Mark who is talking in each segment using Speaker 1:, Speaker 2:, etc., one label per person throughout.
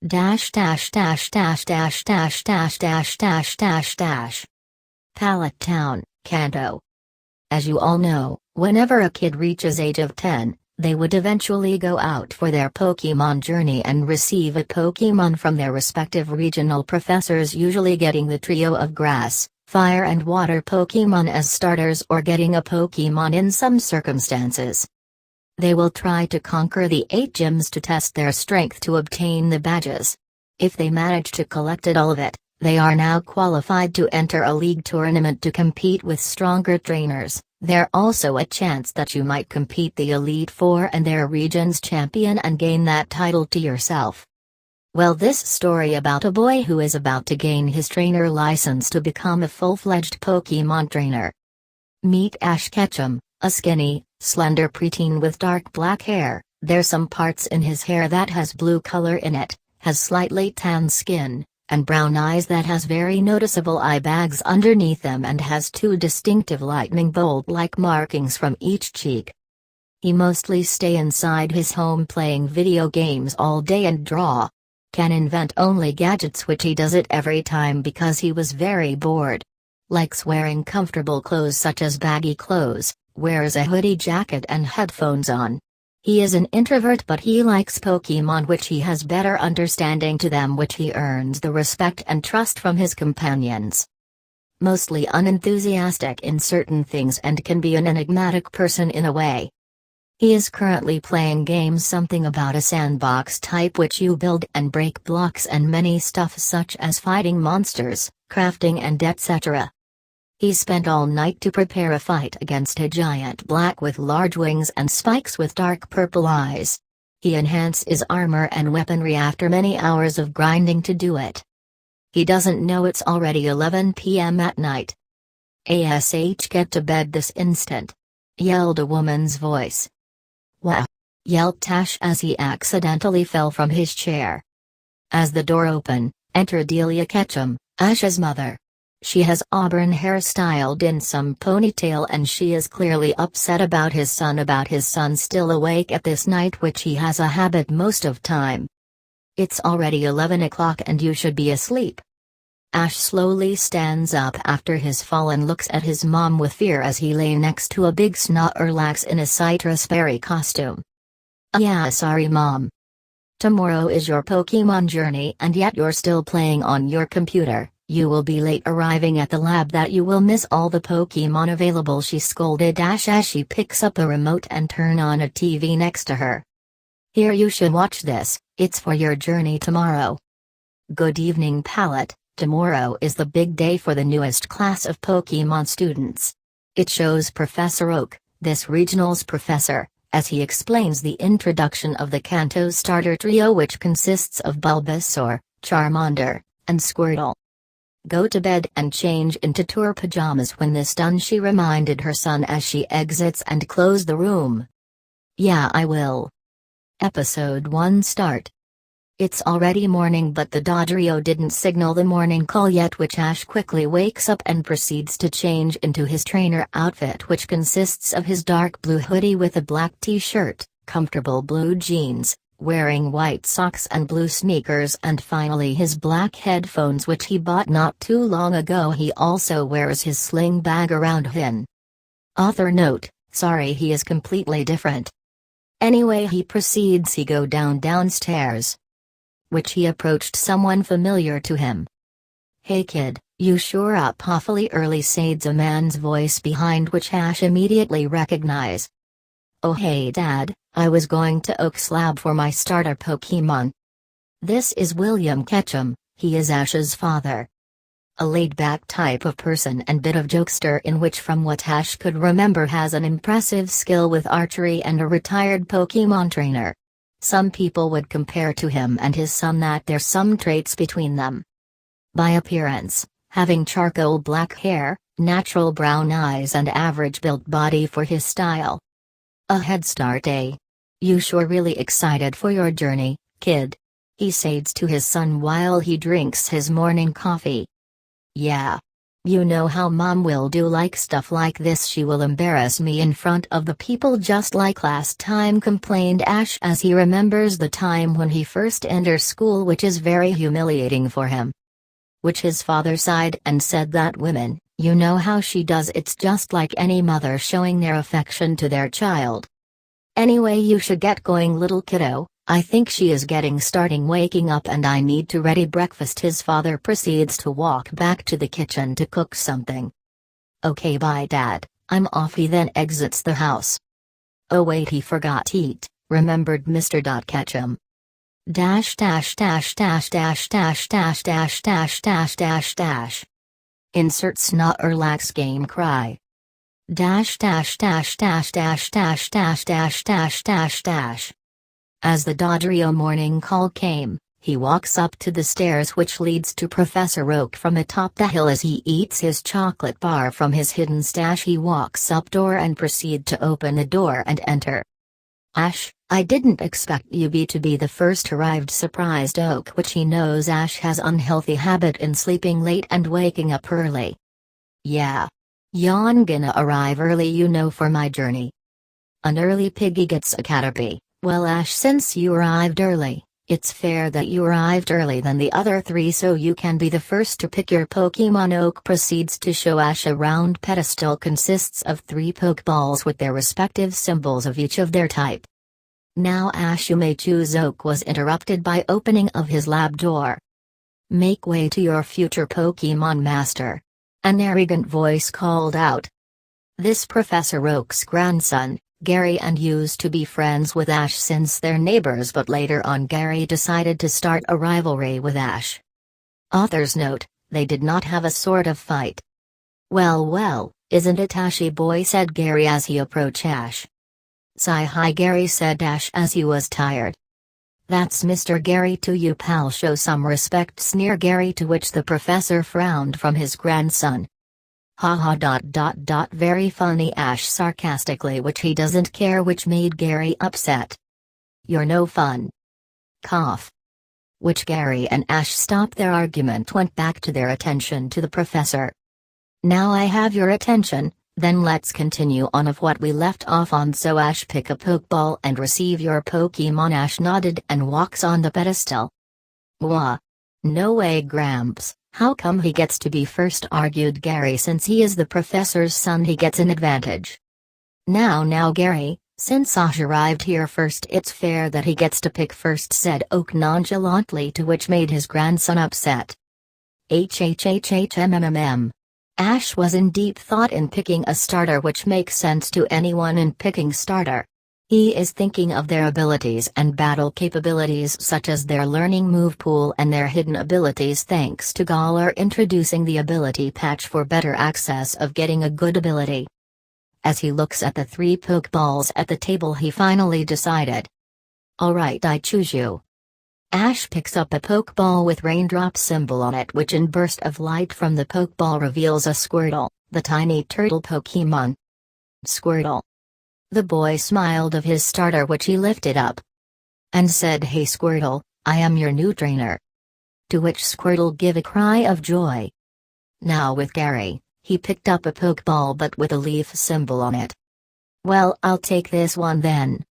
Speaker 1: dash dash dash dash dash dash dash dash dash dash dash. Pallet Town, Kanto. As you all know, whenever a kid reaches age of 10, they would eventually go out for their Pokemon journey and receive a Pokemon from their respective regional professors, usually getting the trio of grass, fire and water Pokemon as starters, or getting a Pokemon in some circumstances. They will try to conquer the 8 gyms to test their strength to obtain the badges. If they manage to collect all of it, they are now qualified to enter a league tournament to compete with stronger trainers. There's also a chance that you might compete the Elite Four and their region's champion and gain that title to yourself. Well, this story about a boy who is about to gain his trainer license to become a full-fledged Pokemon trainer. Meet Ash Ketchum, a skinny, slender preteen with dark black hair. There's some parts in his hair that has blue color in it, has slightly tan skin, and brown eyes that has very noticeable eye bags underneath them, and has 2 distinctive lightning bolt-like markings from each cheek. He mostly stay inside his home playing video games all day and draw. Can invent only gadgets, which he does it every time because he was very bored. Likes wearing comfortable clothes such as baggy clothes, wears a hoodie jacket and headphones on. He is an introvert, but he likes Pokemon, which he has better understanding to them, which he earns the respect and trust from his companions. Mostly unenthusiastic in certain things and can be an enigmatic person in a way. He is currently playing games something about a sandbox type, which you build and break blocks and many stuff such as fighting monsters, crafting and etc. He spent all night to prepare a fight against a giant black with large wings and spikes with dark purple eyes. He enhanced his armor and weaponry after many hours of grinding to do it. He doesn't know it's already 11 p.m. at night. "Ash, get to bed this instant!" yelled a woman's voice. "Wow!" yelped Ash as he accidentally fell from his chair. As the door opened, entered Delia Ketchum, Ash's mother. She has auburn hair styled in some ponytail, and she is clearly upset about his son still awake at this night, which he has a habit most of time. "It's already 11 o'clock and you should be asleep." Ash slowly stands up after his fall and looks at his mom with fear as he lay next to a big Snorlax in a citrus berry costume. "Yeah, sorry mom. Tomorrow is your Pokemon journey and yet you're still playing on your computer. You will be late arriving at the lab, that you will miss all the Pokemon available," she scolded Ash as she picks up a remote and turn on a TV next to her. "Here, you should watch this, it's for your journey tomorrow." Good evening, Palette. Tomorrow is the big day for the newest class of Pokemon students. It shows Professor Oak, this regional's professor, as he explains the introduction of the Kanto starter trio, which consists of Bulbasaur, Charmander, and Squirtle. "Go to bed and change into tour pajamas when this done," she reminded her son as she exits and closed the room. "Yeah, I will." Episode 1 start. It's already morning, but the Dodrio didn't signal the morning call yet, which Ash quickly wakes up and proceeds to change into his trainer outfit, which consists of his dark blue hoodie with a black t-shirt, comfortable blue jeans, wearing white socks and blue sneakers, and finally his black headphones, which he bought not too long ago. He also wears his sling bag around him. Author note: sorry, he is completely different. Anyway, he proceeds to go downstairs, which he approached someone familiar to him. "Hey kid, you sure up awfully early," says a man's voice behind, which Ash immediately recognized. "Oh hey dad, I was going to Oak's lab for my starter Pokemon." This is William Ketchum, he is Ash's father. A laid-back type of person and bit of jokester, in which from what Ash could remember has an impressive skill with archery and a retired Pokemon trainer. Some people would compare to him and his son that there's some traits between them. By appearance, having charcoal black hair, natural brown eyes and average built body for his style. A head start, eh? You sure really excited for your journey, kid? He says to his son while he drinks his morning coffee. Yeah. You know how Mom will do, like stuff like this. She will embarrass me in front of the people just like last time, complained Ash as he remembers the time when he first enters school, which is very humiliating for him. Which his father sighed and said that women, you know how she does, it's just like any mother showing their affection to their child. Anyway, you should get going, little kiddo. I think she is starting waking up and I need to ready breakfast. His father proceeds to walk back to the kitchen to cook something. Okay, bye Dad, I'm off. He then exits the house. Oh wait, he forgot to eat, remembered Mr. Ketchum. Dash dash dash dash dash dash dash dash dash dash dash dash. Insert Snorlax game cry. Dash dash dash dash dash dash dash dash dash dash dash. As the Dodrio morning call came, he walks up to the stairs which leads to Professor Oak from atop the hill. As he eats his chocolate bar from his hidden stash, he walks up door and proceed to open the door and enter. Ash, I didn't expect you to be the first arrived, surprised Oak, which he knows Ash has unhealthy habit in sleeping late and waking up early. Yeah. Yawn, gonna arrive early, you know, for my journey. An early piggy gets a Caterpie. Well Ash, since you arrived early, it's fair that you arrived early than the other three, so you can be the first to pick your Pokemon. Oak proceeds to show Ash a round pedestal consists of 3 Pokeballs with their respective symbols of each of their type. Now Ash, you may choose. Oak was interrupted by opening of his lab door. Make way to your future Pokemon Master. An arrogant voice called out. This Professor Oak's grandson, Gary, and used to be friends with Ash since they're neighbors, but later on Gary decided to start a rivalry with Ash. Author's note, they did not have a sort of fight. Well, isn't it Ashy boy, said Gary as he approached Ash. Sigh, hi Gary, said Ash as he was tired. That's Mr. Gary to you, pal, show some respect, sneer Gary, to which the professor frowned from his grandson. Ha. Very funny, Ash sarcastically, which he doesn't care, which made Gary upset. You're no fun. Cough. Which Gary and Ash stopped their argument, went back to their attention to the professor. Now I have your attention, then let's continue on of what we left off on. So Ash, pick a Pokeball and receive your Pokemon. Ash nodded and walks on the pedestal. Wah. No way, Gramps. How come he gets to be first, argued Gary. Since he is the professor's son, he gets an advantage. Now Gary, since Ash arrived here first, it's fair that he gets to pick first, said Oak nonchalantly, to which made his grandson upset. Ash was in deep thought in picking a starter, which makes sense to anyone in picking starter. He is thinking of their abilities and battle capabilities, such as their learning move pool and their hidden abilities, thanks to Galar introducing the ability patch for better access of getting a good ability. As he looks at the 3 Pokeballs at the table, he finally decided. Alright, I choose you. Ash picks up a Pokeball with raindrop symbol on it, which in burst of light from the Pokeball reveals a Squirtle, the tiny turtle Pokemon. Squirtle. The boy smiled of his starter, which he lifted up and said, Hey Squirtle, I am your new trainer. To which Squirtle gave a cry of joy. Now with Gary, he picked up a Pokeball but with a leaf symbol on it. Well, I'll take this one then.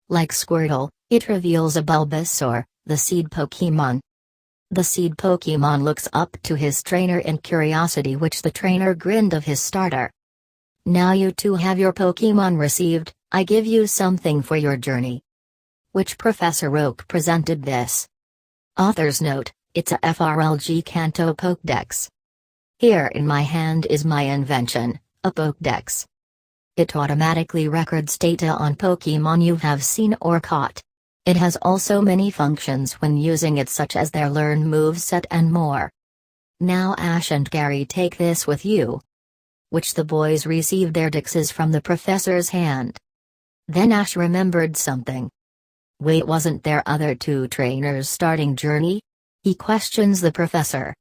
Speaker 1: Like Squirtle, it reveals a Bulbasaur, the seed Pokemon. The seed Pokemon looks up to his trainer in curiosity, which the trainer grinned of his starter. Now you two have your Pokemon received, I give you something for your journey. Which Professor Oak presented this. Author's note, it's a FRLG Kanto Pokédex. Here in my hand is my invention, a Pokédex. It automatically records data on Pokemon you have seen or caught. It has also many functions when using it, such as their learn moveset and more. Now Ash and Gary, take this with you. Which the boys received their dexes from the professor's hand. Then Ash remembered something. Wait, wasn't there other 2 trainers starting journey? He questions the professor.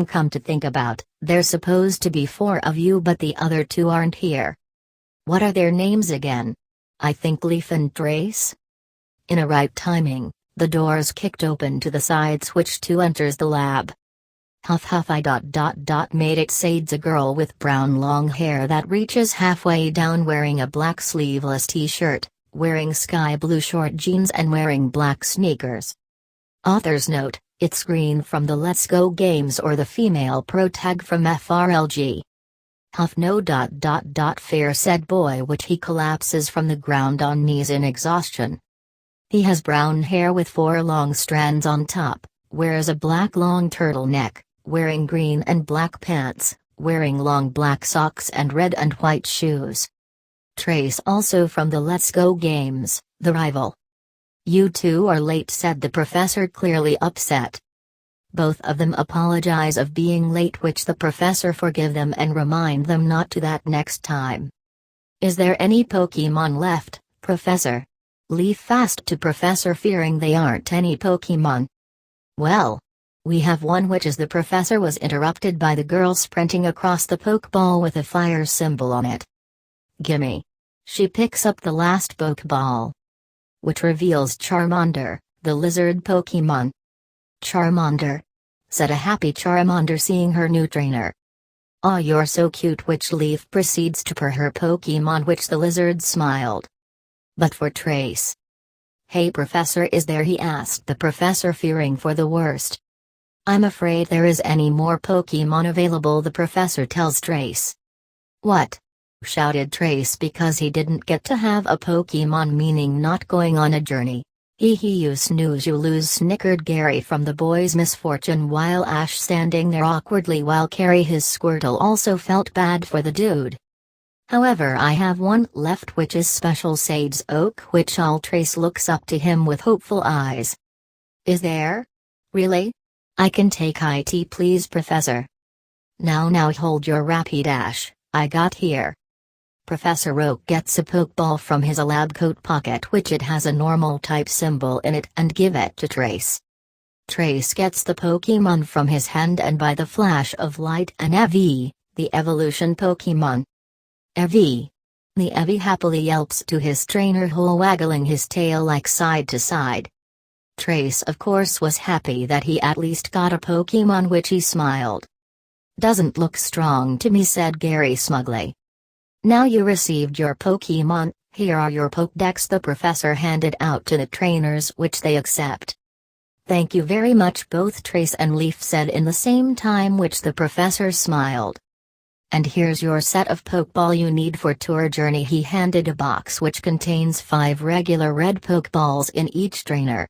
Speaker 1: Come to think about, there's supposed to be 4 of you, but the other 2 aren't here. What are their names again? I think Leaf and Trace? In a right timing, the doors kicked open to the sides, which 2 enters the lab. Huff huff I made it Sades a girl with brown long hair that reaches halfway down wearing a black sleeveless t-shirt, wearing sky blue short jeans and wearing black sneakers. Author's note, it's green from the Let's Go games or the female pro tag from FRLG. Huff no. Fair said boy which he collapses from the ground on knees in exhaustion. He has brown hair with 4 long strands on top, wears a black long turtleneck, wearing green and black pants, wearing long black socks and red and white shoes. Trace also from the Let's Go games, the rival. You two are late, said the professor, clearly upset. Both of them apologize of being late, which the professor forgive them and remind them not to that next time. Is there any Pokemon left, Professor? Leaf fast to Professor, fearing they aren't any Pokemon. Well, we have one, which is the professor was interrupted by the girl sprinting across the Pokeball with a fire symbol on it. Gimme. She picks up the last Pokeball, which reveals Charmander, the lizard Pokemon. Charmander, said a happy Charmander seeing her new trainer. Aw, you're so cute, which Leaf proceeds to purr her Pokemon, which the lizard smiled. But for Trace. Hey Professor, is there? He asked the professor, fearing for the worst. I'm afraid there is any more Pokemon available, the professor tells Trace. What? Shouted Trace, because he didn't get to have a Pokemon, meaning not going on a journey. You snooze you lose, snickered Gary from the boy's misfortune, while Ash, standing there awkwardly while carry his Squirtle, also felt bad for the dude. However, I have one left, which is Special Sades Oak, which all Trace looks up to him with hopeful eyes. Is there? Really? I can take it, please, Professor. Now hold your rapid, Ash, I got here. Professor Oak gets a Pokeball from his lab coat pocket, which it has a normal type symbol in it, and give it to Trace. Trace gets the Pokemon from his hand, and by the flash of light, an Eevee, the evolution Pokemon. Eevee. The Eevee happily yelps to his trainer, who waggling his tail like side to side. Trace of course was happy that he at least got a Pokemon, which he smiled. Doesn't look strong to me, said Gary smugly. Now you received your Pokemon, here are your Pokédex, the professor handed out to the trainers, which they accept. Thank you very much, both Trace and Leaf said in the same time, which the professor smiled. And here's your set of Pokeball you need for tour journey. He handed a box which contains 5 regular red Pokeballs in each trainer.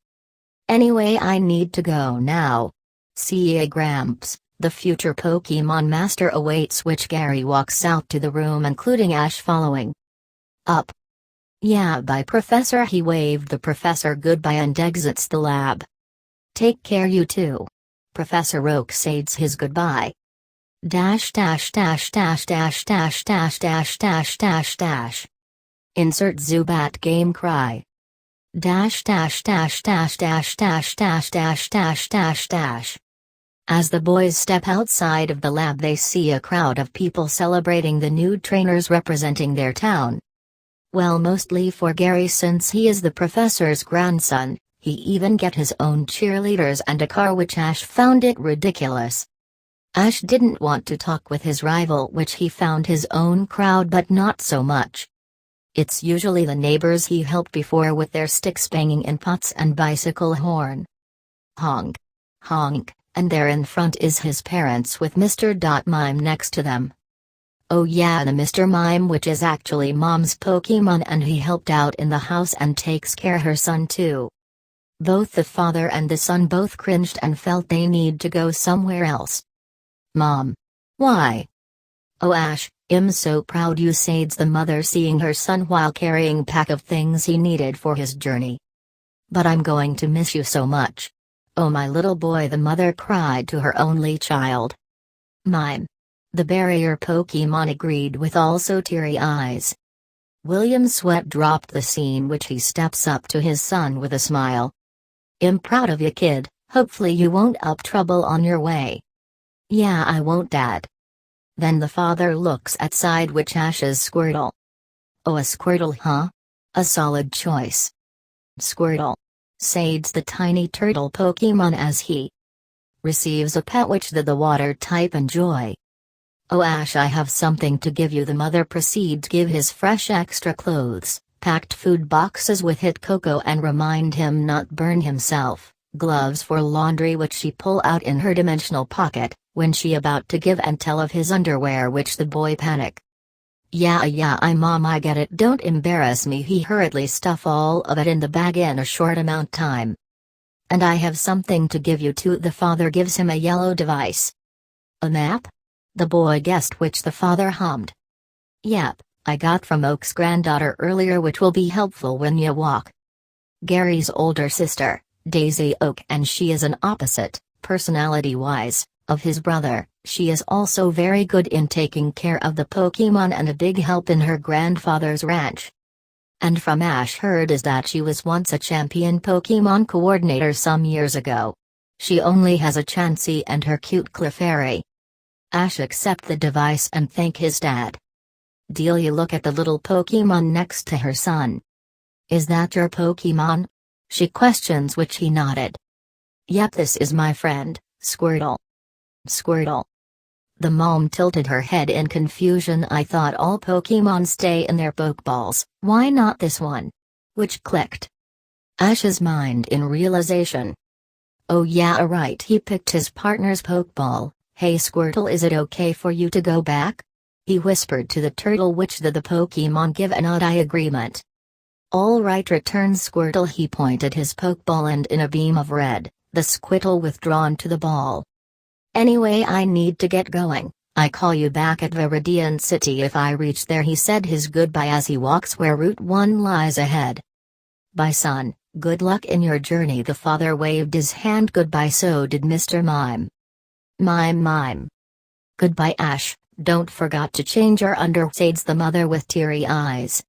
Speaker 1: Anyway, I need to go now. See ya, Gramps. The future Pokemon Master awaits, which Gary walks out to the room, including Ash following. Up. Yeah, bye Professor. He waved the professor goodbye and exits the lab. Take care, you two. Professor Oak says his goodbye. Dash dash dash dash dash dash dash dash dash dash dash. Insert Zubat game cry. Dash dash dash dash dash dash dash dash dash dash dash. As the boys step outside of the lab, they see a crowd of people celebrating the new trainers representing their town. Well, mostly for Gary, since he is the professor's grandson. He even get his own cheerleaders and a car, which Ash found it ridiculous. Ash didn't want to talk with his rival, which he found his own crowd, but not so much. It's usually the neighbors he helped before with their sticks banging in pots and bicycle horn. Honk. Honk, and there in front is his parents with Mr. Mime next to them. Oh yeah, the Mr. Mime, which is actually Mom's Pokemon, and he helped out in the house and takes care her son too. Both the father and the son both cringed and felt they need to go somewhere else. Mom. Why? Oh Ash, I'm so proud you, says the mother, seeing her son while carrying pack of things he needed for his journey. But I'm going to miss you so much. Oh my little boy, the mother cried to her only child. Mime. The barrier Pokemon agreed with also teary eyes. William Sweat dropped the scene, which he steps up to his son with a smile. I'm proud of you, kid, hopefully you won't up trouble on your way. Yeah, I won't, Dad. Then the father looks at side, which Ash's Squirtle. Oh, a Squirtle, huh? A solid choice. Squirtle. Says the tiny turtle Pokemon as he receives a pet which the water type enjoy. "Oh Ash, I have something to give you." The mother proceeds give his fresh extra clothes, packed food boxes with hot cocoa and remind him not burn himself, gloves for laundry which she pull out in her dimensional pocket, when she about to give and tell of his underwear which the boy panic. Yeah, mom, I get it, don't embarrass me." He hurriedly stuff all of it in the bag in a short amount time. "And I have something to give you too." The father gives him a yellow device. "A map?" the boy guessed, which the father hummed. "Yep, I got from Oak's granddaughter earlier, which will be helpful when you walk." Gary's older sister, Daisy Oak, and she is an opposite, personality-wise, of his brother. She is also very good in taking care of the Pokemon and a big help in her grandfather's ranch. And from Ash heard is that she was once a champion Pokemon coordinator some years ago. She only has a Chansey and her cute Clefairy. Ash accept the device and thank his dad. Delia look at the little Pokemon next to her son. "Is that your Pokemon?" she questions, which he nodded. "Yep, this is my friend, Squirtle." "Squirtle?" The mom tilted her head in confusion. "I thought all Pokemon stay in their Pokeballs, why not this one?" Which clicked Ash's mind in realization. Oh yeah, right, he picked his partner's Pokeball. "Hey Squirtle, is it okay for you to go back?" he whispered to the turtle, which the Pokemon give an odd eye agreement. "All right," returns Squirtle. He pointed his Pokeball and in a beam of red, the Squirtle withdrawn to the ball. "Anyway, I need to get going. I call you back at Viridian City if I reach there," he said his goodbye as he walks where Route 1 lies ahead. "Bye son, good luck in your journey." The father waved his hand goodbye, so did Mr. Mime. Mime. "Goodbye Ash, don't forget to change your undershades," the mother with teary eyes.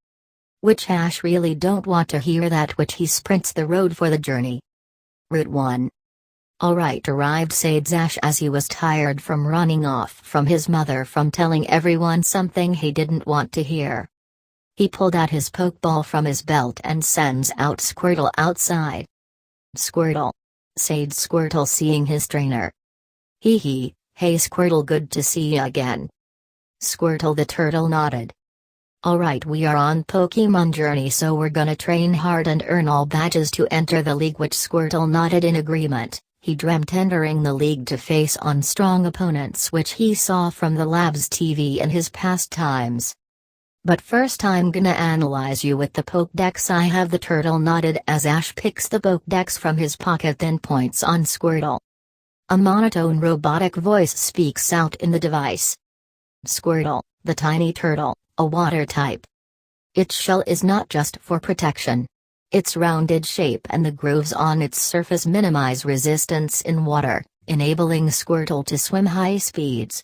Speaker 1: Which Ash really don't want to hear that, which he sprints the road for the journey. Route 1. "Alright," arrived Sades Ash as he was tired from running off from his mother from telling everyone something he didn't want to hear. He pulled out his Pokeball from his belt and sends out Squirtle outside. "Squirtle." Sades Squirtle, seeing his trainer. Hee, "Hey Squirtle, good to see you again." Squirtle the turtle nodded. "Alright, we are on Pokemon journey, so we're gonna train hard and earn all badges to enter the league," which Squirtle nodded in agreement. He dreamt entering the league to face on strong opponents which he saw from the lab's TV in his past times. "But first I'm gonna analyze you with the Pokédex I have." The turtle nodded as Ash picks the Pokédex from his pocket, then points on Squirtle. A monotone robotic voice speaks out in the device. "Squirtle, the tiny turtle, a water type. Its shell is not just for protection. Its rounded shape and the grooves on its surface minimize resistance in water, enabling Squirtle to swim high speeds.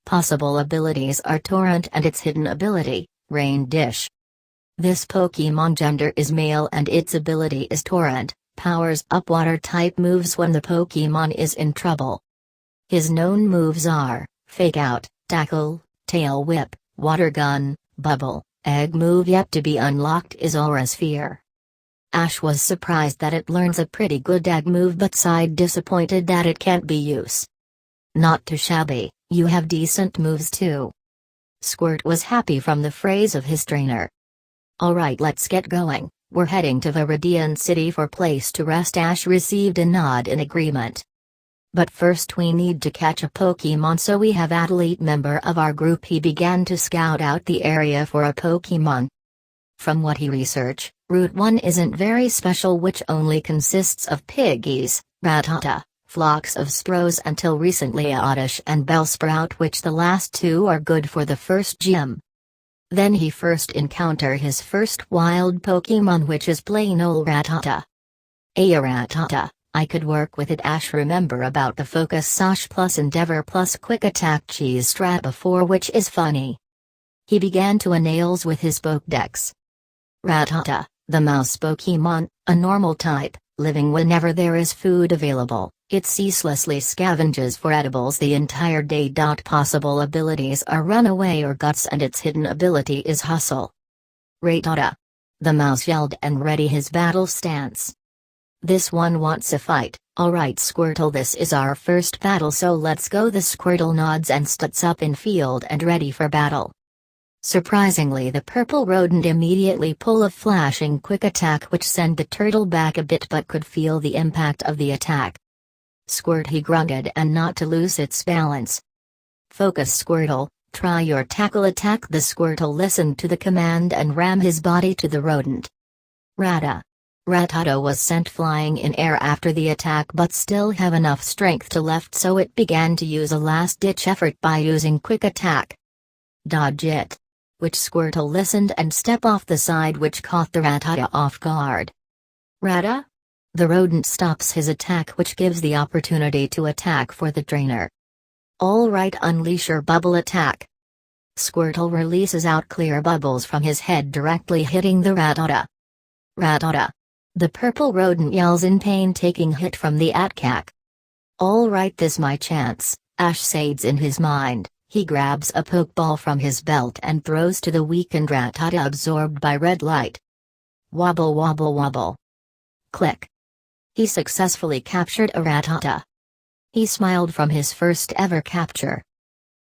Speaker 1: Possible abilities are Torrent and its hidden ability, Rain Dish. This Pokemon gender is male and its ability is Torrent, powers up water type moves when the Pokemon is in trouble. His known moves are Fake Out, Tackle, Tail Whip, Water Gun, Bubble. Egg move yet to be unlocked is Aura Sphere. Ash was surprised that it learns a pretty good egg move, but sighed disappointed that it can't be used. "Not too shabby, you have decent moves too." Squirt was happy from the phrase of his trainer. "Alright, let's get going, we're heading to Viridian City for place to rest." Ash received a nod in agreement. "But first we need to catch a Pokemon, so we have athlete member of our group." He began to scout out the area for a Pokemon. From what he researched, Route 1 isn't very special, which only consists of Piggies, Rattata, flocks of Sprouse until recently Oddish and Bellsprout, which the last two are good for the first gym. Then he first encounter his first wild Pokemon, which is plain ol' Rattata. Rattata, I could work with it. Ash remember about the Focus Sash plus Endeavor plus Quick Attack Cheese strat before, which is funny. He began to nails with his Pokédex. Rattata, the mouse Pokemon, a normal type, living whenever there is food available. It ceaselessly scavenges for edibles the entire day. Possible abilities are Runaway or Guts, and its hidden ability is Hustle. Rattata. The mouse yelled and ready his battle stance. This one wants a fight. Alright Squirtle, this is our first battle, so let's go. The Squirtle nods and stands up in field and ready for battle. Surprisingly, the purple rodent immediately pulled a flashing quick attack which sent the turtle back a bit but could feel the impact of the attack. Squirt, he grunted, and not to lose its balance. Focus Squirtle, try your tackle attack. The Squirtle listened to the command and rammed his body to the rodent. Rattata was sent flying in air after the attack but still have enough strength to left, so it began to use a last-ditch effort by using quick attack. Dodge it. Which Squirtle listened and stepped off the side, which caught the Rattata off guard. Ratta? The rodent stops his attack, which gives the opportunity to attack for the trainer. Alright, unleash your bubble attack. Squirtle releases out clear bubbles from his head, directly hitting the Rattata. Rattata! The purple rodent yells in pain, taking hit from the attack. Alright, this my chance, Ash says in his mind. He grabs a pokeball from his belt and throws to the weakened Rattata, absorbed by red light. Wobble wobble wobble. Click. He successfully captured a Rattata. He smiled from his first ever capture.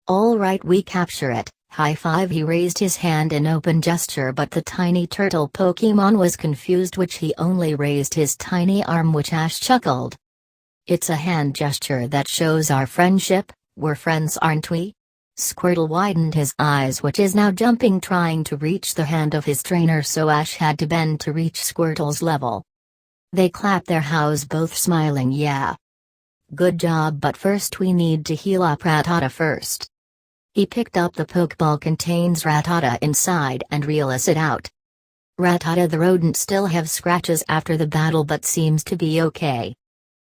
Speaker 1: Alright, we capture it, high five. He raised his hand in open gesture, but the tiny turtle Pokemon was confused, which he only raised his tiny arm, which Ash chuckled. It's a hand gesture that shows our friendship. We're friends, aren't we? Squirtle widened his eyes, which is now jumping, trying to reach the hand of his trainer, so Ash had to bend to reach Squirtle's level. They clapped their hands, both smiling. Yeah. Good job, but first we need to heal up Rattata first. He picked up the Pokeball, contains Rattata inside, and reels it out. Rattata the rodent still have scratches after the battle but seems to be okay.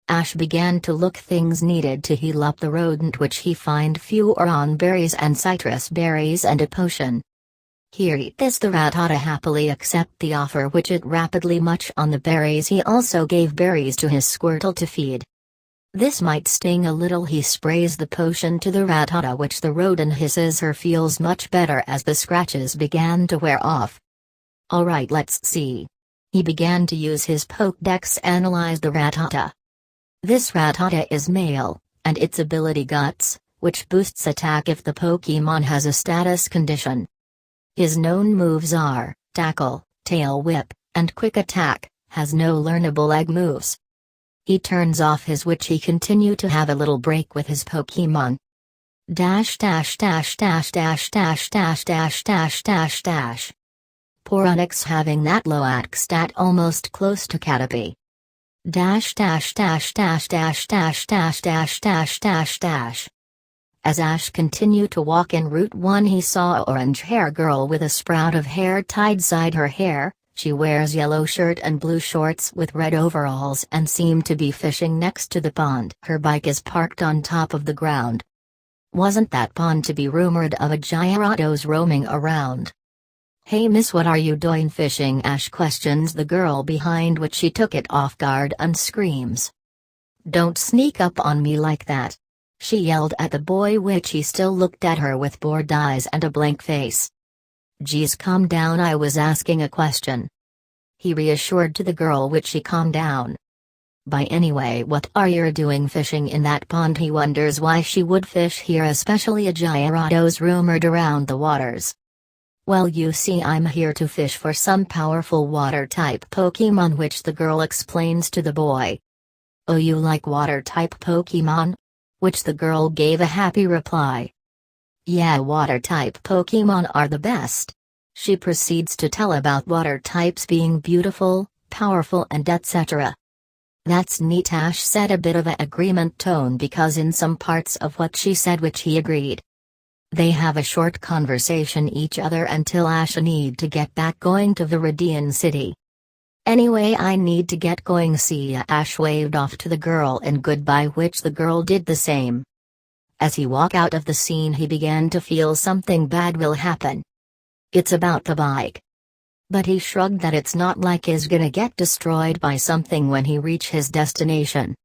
Speaker 1: Ash began to look things needed to heal up the rodent, which he find few Oran berries and citrus berries and a potion. Here, eat this. The Rattata happily accept the offer, which it rapidly much on the berries. He also gave berries to his Squirtle to feed. This might sting a little. He sprays the potion to the Rattata, which the rodent hisses her feels much better as the scratches began to wear off. Alright, let's see. He began to use his Pokédex analyze the Rattata. This Rattata is male, and its ability Guts, which boosts attack if the Pokemon has a status condition. His known moves are Tackle, Tail Whip, and Quick Attack. Has no learnable egg moves. He turns off his, which he continue to have a little break with his Pokemon. Dash dash dash dash dash dash dash dash dash dash dash. Poor Onix having that low attack stat, almost close to Caterpie. Dash dash dash dash dash dash dash dash dash dash dash. As Ash continued to walk in Route 1, he saw an orange-haired girl with a sprout of hair tied side her hair. She wears yellow shirt and blue shorts with red overalls and seemed to be fishing next to the pond. Her bike is parked on top of the ground. Wasn't that pond to be rumored of a Gyarados roaming around? Hey miss, what are you doing fishing? Ash questions the girl behind, which she took it off guard and screams. Don't sneak up on me like that. She yelled at the boy, which he still looked at her with bored eyes and a blank face. Geez, calm down, I was asking a question. He reassured to the girl, which she calmed down. By anyway, what are you doing fishing in that pond? He wonders why she would fish here, especially a Gyarados rumored around the waters. Well, you see, I'm here to fish for some powerful water-type Pokemon, which the girl explains to the boy. Oh, you like water-type Pokemon? Which the girl gave a happy reply. Yeah, water-type Pokemon are the best. She proceeds to tell about water types being beautiful, powerful and etc. That's neat, Ash said, a bit of a agreement tone, because in some parts of what she said which he agreed. They have a short conversation each other until Ash need to get back going to Viridian City. Anyway, I need to get going, see ya. Ash waved off to the girl in goodbye, which the girl did the same. As he walked out of the scene, he began to feel something bad will happen. It's about the bike. But he shrugged that it's not like he's gonna get destroyed by something when he reach his destination.